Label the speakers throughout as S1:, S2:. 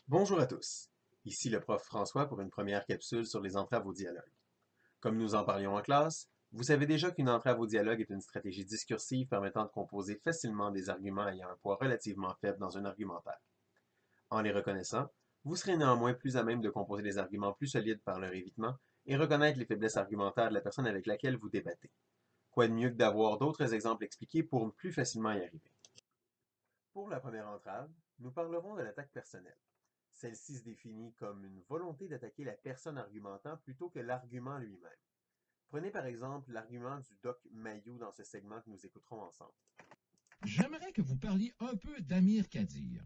S1: Bonjour à tous. Ici le prof François pour une première capsule sur les entraves au dialogue. Comme nous en parlions en classe, vous savez déjà qu'une entrave au dialogue est une stratégie discursive permettant de composer facilement des arguments ayant un poids relativement faible dans un argumentaire. En les reconnaissant, vous serez néanmoins plus à même de composer des arguments plus solides par leur évitement et reconnaître les faiblesses argumentaires de la personne avec laquelle vous débattez. Quoi de mieux que d'avoir d'autres exemples expliqués pour plus facilement y arriver. Pour la première entrave, nous parlerons de l'attaque personnelle. Celle-ci se définit comme une volonté d'attaquer la personne argumentant plutôt que l'argument lui-même. Prenez par exemple l'argument du doc Mayou dans ce segment que nous écouterons ensemble.
S2: J'aimerais que vous parliez un peu d'Amir Kadir.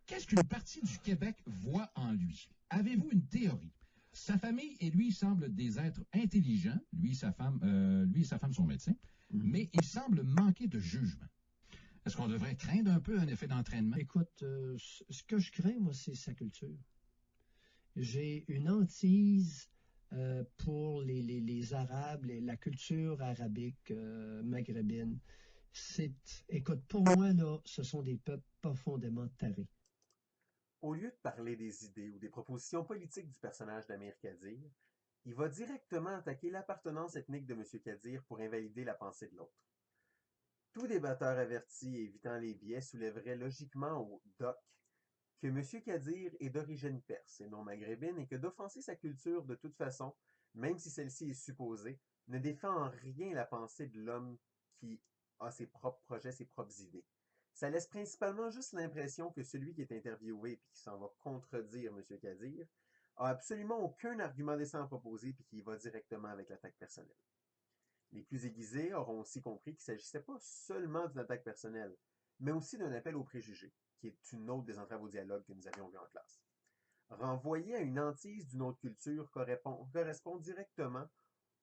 S2: Qu'est-ce qu'une partie du Québec voit en lui? Avez-vous une théorie? Sa famille et lui semblent des êtres intelligents, lui et sa femme sont médecins, mais il semble manquer de jugement. Est-ce qu'on devrait craindre un peu un effet d'entraînement?
S3: Écoute, ce que je crains, moi, c'est sa culture. J'ai une hantise pour les Arabes, la culture arabique, maghrébine. Écoute, pour moi, là, ce sont des peuples profondément tarés.
S1: Au lieu de parler des idées ou des propositions politiques du personnage d'Amir Kadir, il va directement attaquer l'appartenance ethnique de M. Kadir pour invalider la pensée de l'autre. Tout débatteur averti et évitant les biais soulèverait logiquement au doc que M. Kadir est d'origine perse et non maghrébine et que d'offenser sa culture de toute façon, même si celle-ci est supposée, ne défend en rien la pensée de l'homme qui a ses propres projets, ses propres idées. Ça laisse principalement juste l'impression que celui qui est interviewé et qui s'en va contredire M. Kadir a absolument aucun argument décent à proposer puis qui va directement avec l'attaque personnelle. Les plus aiguisés auront aussi compris qu'il ne s'agissait pas seulement d'une attaque personnelle, mais aussi d'un appel aux préjugés, qui est une autre des entraves au dialogue que nous avions vu en classe. Renvoyer à une hantise d'une autre culture correspond directement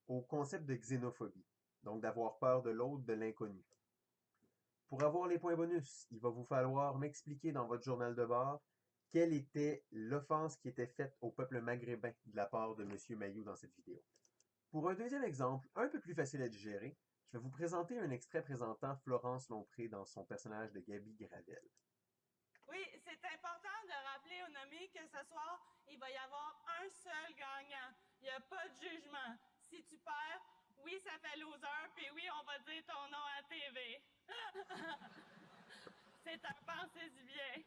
S1: au concept de xénophobie, donc d'avoir peur de l'autre, de l'inconnu. Pour avoir les points bonus, il va vous falloir m'expliquer dans votre journal de bord quelle était l'offense qui était faite au peuple maghrébin de la part de M. Mayou dans cette vidéo. Pour un deuxième exemple, un peu plus facile à digérer, je vais vous présenter un extrait présentant Florence Lompré dans son personnage de Gabi Gravel.
S4: Oui, c'est important de rappeler aux nommés que ce soir, il va y avoir un seul gagnant. Il n'y a pas de jugement. Si tu perds, oui, ça fait loser, puis oui, on va dire ton nom à TV. C'est un pensée du bien.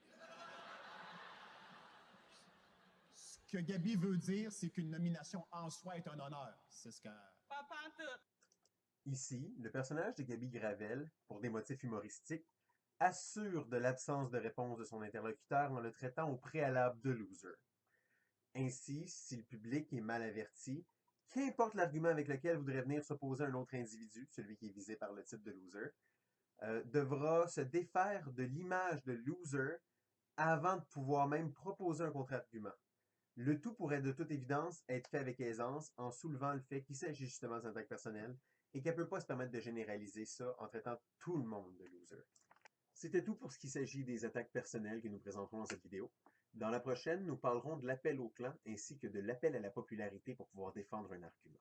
S5: Ce que Gabi veut dire, c'est qu'une nomination en soi est un honneur. C'est ce que...
S4: Pas pantoute.
S1: Ici, le personnage de Gabi Gravel, pour des motifs humoristiques, assure de l'absence de réponse de son interlocuteur en le traitant au préalable de loser. Ainsi, si le public est mal averti, qu'importe l'argument avec lequel voudrait venir s'opposer un autre individu, celui qui est visé par le titre de loser, devra se défaire de l'image de loser avant de pouvoir même proposer un contre-argument. Le tout pourrait de toute évidence être fait avec aisance en soulevant le fait qu'il s'agit justement d'une attaque personnelle et qu'elle ne peut pas se permettre de généraliser ça en traitant tout le monde de loser. C'était tout pour ce qui s'agit des attaques personnelles que nous présenterons dans cette vidéo. Dans la prochaine, nous parlerons de l'appel au clan ainsi que de l'appel à la popularité pour pouvoir défendre un argument.